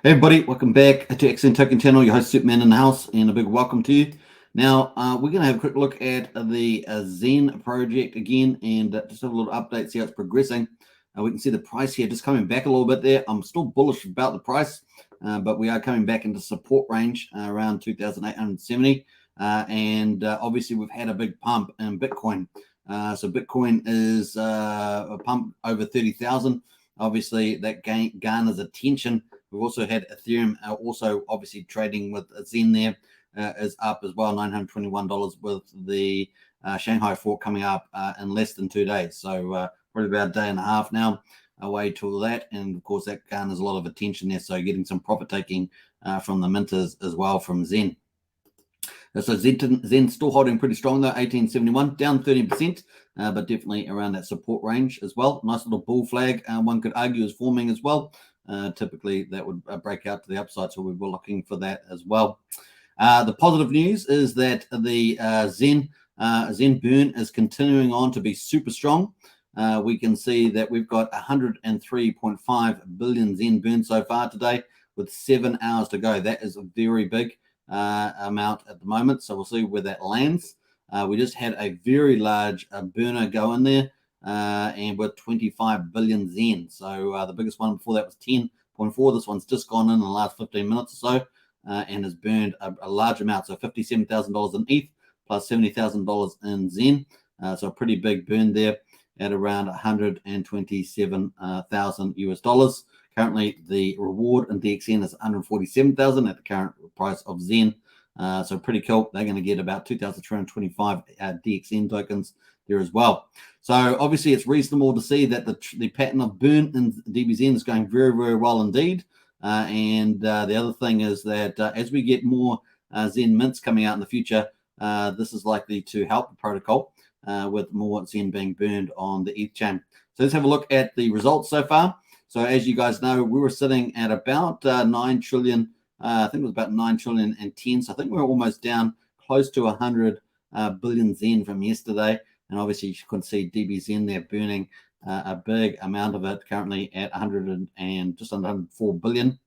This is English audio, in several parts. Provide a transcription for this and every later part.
Hey everybody, welcome back to XeN Token Channel. Your host Superman in the house, and a big welcome to you. Now we're going to have a quick look at the Xen project again, and just have a little update, see how it's progressing. We can see the price here just coming back a little bit there. I'm still bullish about the price, but we are coming back into support range around 2,870, and obviously we've had a big pump in Bitcoin. So Bitcoin is a pump over 30,000. Obviously that garners attention. We've also had Ethereum also obviously trading with Xen there is up as well, $921 with the Shanghai fork coming up in less than 2 days. So probably about a day and a half now away to that. And of course that garners a lot of attention there. So getting some profit taking from the minters as well from Xen. So Xen still holding pretty strong though, 1871, down 13%, but definitely around that support range as well. Nice little bull flag, one could argue, is forming as well. Typically that would break out to the upside, so we were looking for that as well. The positive news is that the Xen burn is continuing on to be super strong. We can see that we've got 103.5 billion Xen burn so far today with 7 hours to go. That is a very big amount at the moment, so we'll see where that lands. We just had a very large burner go in there, and with 25 billion Xen. So the biggest one before that was 10.4. This one's just gone in the last 15 minutes or so, and has burned a large amount. So $57,000 in ETH plus $70,000 in Xen. So a pretty big burn there at around 127,000 US dollars. Currently, the reward in DBXen is 147,000 at the current price of Xen. So pretty cool. They're going to get about 2,325 DBXen tokens there as well. So obviously it's reasonable to see that the pattern of burn in DBXen is going very, very well indeed. And the other thing is that as we get more Xen mints coming out in the future, this is likely to help the protocol with more Xen being burned on the ETH chain. So let's have a look at the results so far. So as you guys know, we were sitting at about 9 trillion. I think it was about 9 trillion and 10. So I think we're almost down close to 100 billion Xen from yesterday. And obviously you can see DBXen there burning a big amount of it, currently at 100 and just under 104 billion,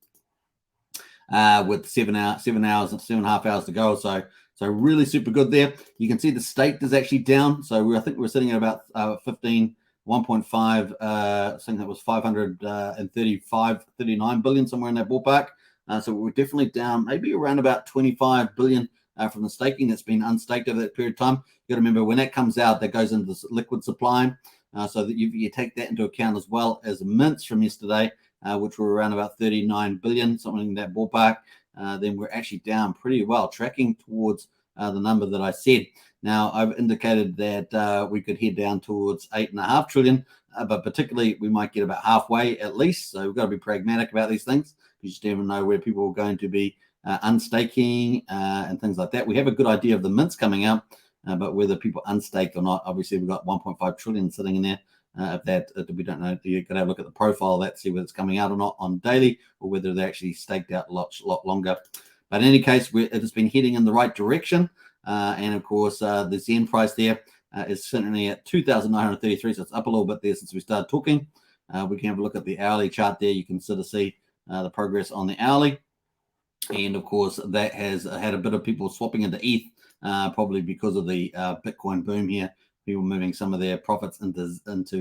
with 7.5 hours to go. So really super good there. You can see the staked is actually down. So I think we're sitting at about 1.5, I think that was 39 billion, somewhere in that ballpark. So we're definitely down maybe around about 25 billion from the staking that's been unstaked over that period of time. You got to remember when that comes out, that goes into the liquid supply. So that you take that into account, as well as mints from yesterday, which were around about 39 billion, something in that ballpark. Then we're actually down pretty well, tracking towards the number that I said. Now, I've indicated that we could head down towards 8.5 trillion, but particularly we might get about halfway at least. So we've got to be pragmatic about these things. You just never know where people are going to be unstaking and thing like that. We have a good idea of the mints coming out, but whether people unstake or not, obviously we've got 1.5 trillion sitting in there. If we don't know, you got to have a look at the profile of that, see whether it's coming out or not on daily, or whether they're actually staked out a lot longer. But in any case, it has been heading in the right direction. And of course, the Xen price there is certainly at 2,933. So it's up a little bit there since we started talking. We can have a look at the hourly chart there. You can sort of see the progress on the hourly. And of course, that has had a bit of people swapping into ETH, probably because of the Bitcoin boom here. People moving some of their profits into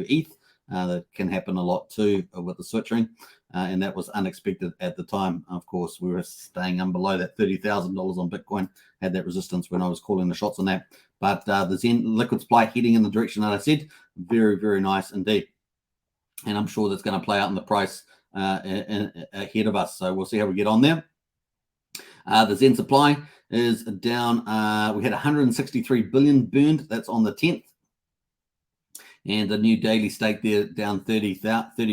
ETH. That can happen a lot too with the switching. And that was unexpected at the time. Of course, we were staying below that $30,000 on Bitcoin, had that resistance when I was calling the shots on that. But the Xen liquid supply heading in the direction that I said, very, very nice indeed. And I'm sure that's going to play out in the price ahead of us. So we'll see how we get on there. The Xen supply is down. We had 163 billion burned. That's on the 10th. And the new daily stake there down 30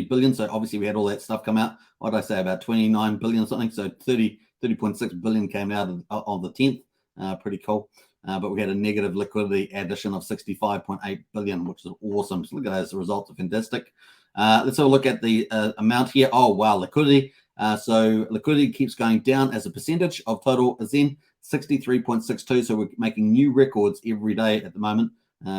billion. So obviously we had all that stuff come out. What did I say, about 29 billion or something? So 30.6 billion came out of the 10th. Pretty cool. But we had a negative liquidity addition of 65.8 billion, which is awesome. So look at those results, are fantastic. Let's have a look at the amount here. Oh, wow, liquidity. So liquidity keeps going down as a percentage of total Xen, 63.62. So we're making new records every day at the moment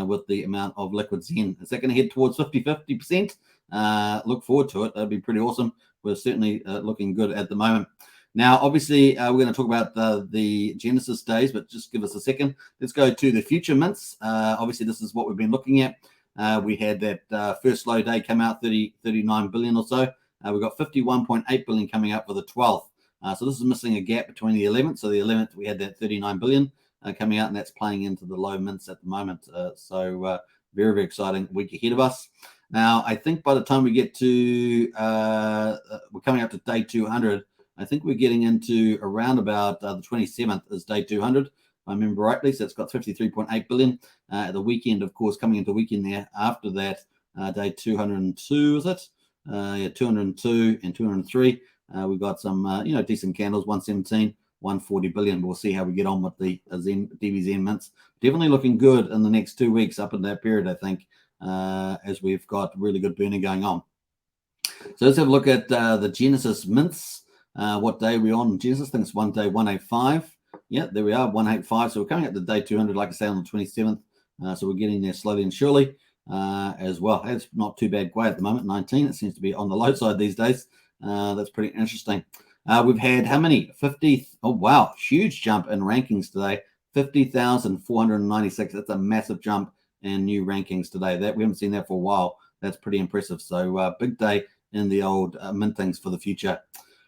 with the amount of liquid Xen. Is that going to head towards 50%? look forward to it. That'd be pretty awesome. We're certainly looking good at the moment. Now, obviously, we're going to talk about the Genesis days, but just give us a second. Let's go to the future mints. Obviously, this is what we've been looking at. We had that first slow day come out, 39 billion or so. We've got 51.8 billion coming up for the 12th. So this is missing a gap between the 11th. So the 11th, we had that 39 billion coming out, and that's playing into the low mints at the moment. So very, very exciting week ahead of us. Now, I think by the time we get to, we're coming up to day 200, I think we're getting into around about the 27th is day 200, if I remember rightly. So it's got 53.8 billion. At the weekend, of course, coming into weekend there after that, day 202, is it? Yeah, 202 and 203. We've got some, decent candles, 117, 140 billion. We'll see how we get on with the DBXen mints. Definitely looking good in the next 2 weeks up in that period, I think, as we've got really good burning going on. So let's have a look at the Genesis mints. What day are we on Genesis? I think it's one day 185. Yeah, there we are, 185. So we're coming up to day 200, like I say, on the 27th. So we're getting there slowly and surely as well. It's not too bad quite at the moment, 19. It seems to be on the low side these days. That's pretty interesting. We've had how many? 50. Oh, wow. Huge jump in rankings today. 50,496. That's a massive jump in new rankings today. That we haven't seen that for a while. That's pretty impressive. So big day in the old mint things for the future.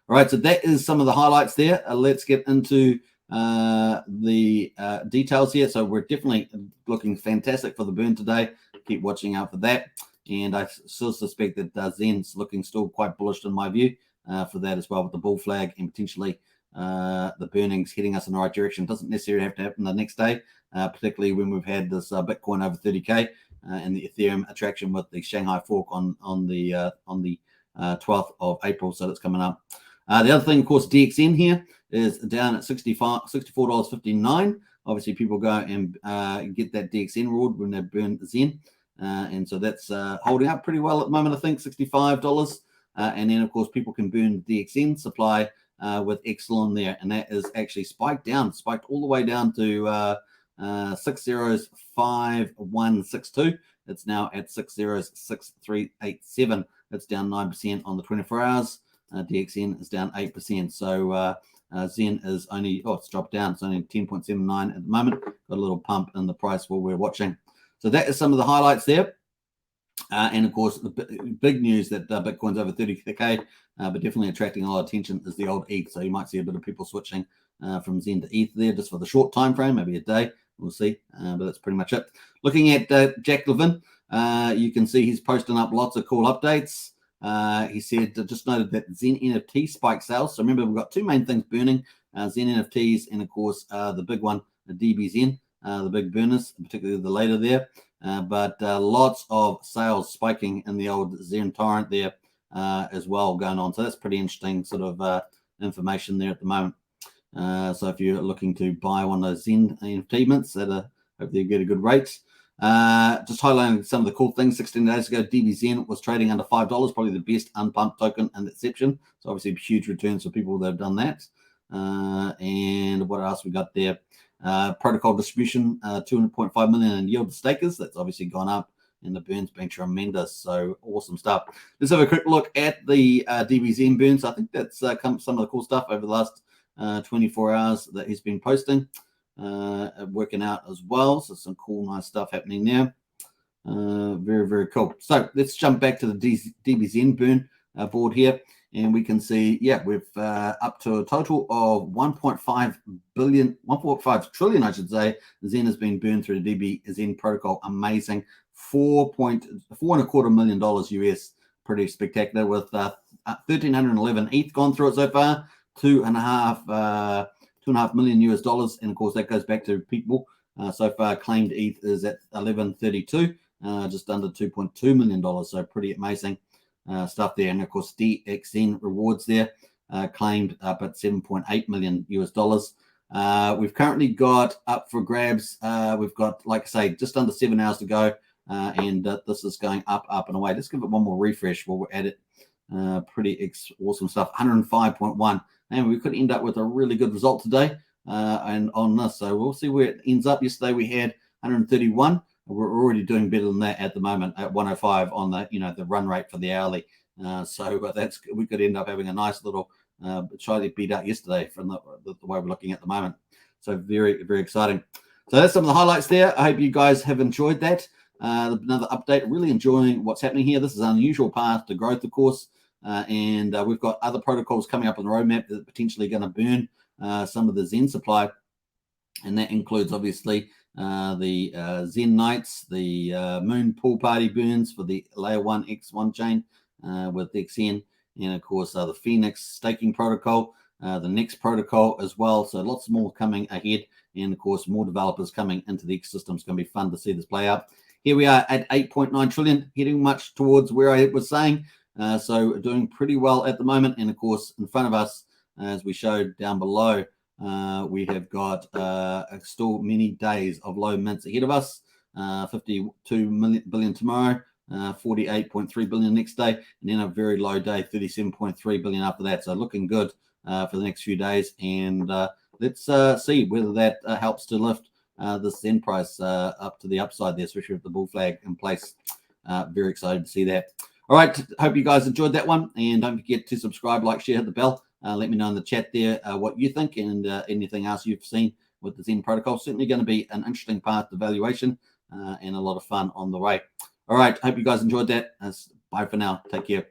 All right, so that is some of the highlights there. Let's get into the details here. So we're definitely looking fantastic for the burn today. Keep watching out for that. And I still suspect that Xen's looking still quite bullish in my view for that as well, with the bull flag and potentially the burnings heading us in the right direction. Doesn't necessarily have to happen the next day, particularly when we've had this Bitcoin over 30K and the Ethereum attraction with the Shanghai fork on the 12th of April. So that's coming up. The other thing, of course, DXen here is down at $64.59. Obviously, people go and get that DXen reward when they burn Xen. And so that's holding up pretty well at the moment, I think, $65. And then, of course, people can burn DXen supply with Epsilon there. And that is actually spiked all the way down to 605162. It's now at 606387. That's down 9% on the 24 hours. DXen is down 8%. So Xen is only, it's dropped down. It's only 10.79 at the moment. Got a little pump in the price while we're watching. So that is some of the highlights there. And of course, the big news that Bitcoin's over 30K, but definitely attracting a lot of attention is the old ETH. So you might see a bit of people switching from Xen to ETH there just for the short time frame, maybe a day. We'll see. But that's pretty much it. Looking at Jack Levin, you can see he's posting up lots of cool updates. He said, just noted that XeNFT spiked sales. So remember, we've got two main things burning, XeNFTs and, of course, the big one, the DBXen, the big burners, particularly the later there. But lots of sales spiking in the old Xen torrent there as well going on. So that's pretty interesting sort of information there at the moment. So if you're looking to buy one of those XeNFT mints, hopefully you get a good rate. Just highlighting some of the cool things. 16 days ago, DBXen was trading under $5, probably the best unpumped token in Inception. So obviously huge returns for people that have done that. And what else we got there? Protocol distribution, 200.5 million in yield to stakers. That's obviously gone up, and the burn's been tremendous. So awesome stuff. Let's have a quick look at the DBXen burns. I think that's some of the cool stuff over the last 24 hours that he's been posting. Working out as well. So some cool, nice stuff happening there. Very, very cool. So let's jump back to the DBXen burn board here. And we can see, we've up to a total of 1.5 trillion, I should say. Xen has been burned through the DBXen protocol. Amazing. $4.25 million US. Pretty spectacular, with 1,311 ETH gone through it so far. $2.5 million US. And of course, that goes back to people. So far, claimed ETH is at 1132, just under $2.2 million. So pretty amazing stuff there. And of course, DXen rewards there claimed up at 7.8 million US dollars. We've currently got up for grabs. We've got, like I say, just under 7 hours to go. And this is going up and away. Let's give it one more refresh while we're at it. Pretty awesome stuff. 105.1. And we could end up with a really good result today and on this. So we'll see where it ends up. Yesterday we had 131. we're already doing better than that at the moment at 105 on the the run rate for the hourly. So that's we could end up having a nice little slightly beat out yesterday from the way we're looking at the moment. So very, very exciting. So that's some of the highlights there. I hope you guys have enjoyed that. Another update. Really enjoying what's happening here. This is an unusual path to growth, of course, and we've got other protocols coming up on the roadmap that are potentially going to burn some of the Xen supply, and that includes obviously the Xen Nights, the Moon Pool Party burns for the Layer 1 X1 chain with XeN, and of course the Phoenix staking protocol, the next protocol as well. So lots more coming ahead, and of course more developers coming into the ecosystem. It's going to be fun to see this play out. Here we are at 8.9 trillion, heading much towards where I was saying. So doing pretty well at the moment, and of course in front of us, as we showed down below, we have got still many days of low mints ahead of us. 52 billion tomorrow, 48.3 billion next day, and then a very low day, 37.3 billion after that. So looking good for the next few days, and let's see whether that helps to lift this Xen price up to the upside there, especially with the bull flag in place. Very excited to see that. All right, hope you guys enjoyed that one, and don't forget to subscribe, like, share, hit the bell. Let me know in the chat there what you think, and anything else you've seen with the Xen protocol. Certainly going to be an interesting path to valuation and a lot of fun on the way. All right, hope you guys enjoyed that. Bye for now. Take care.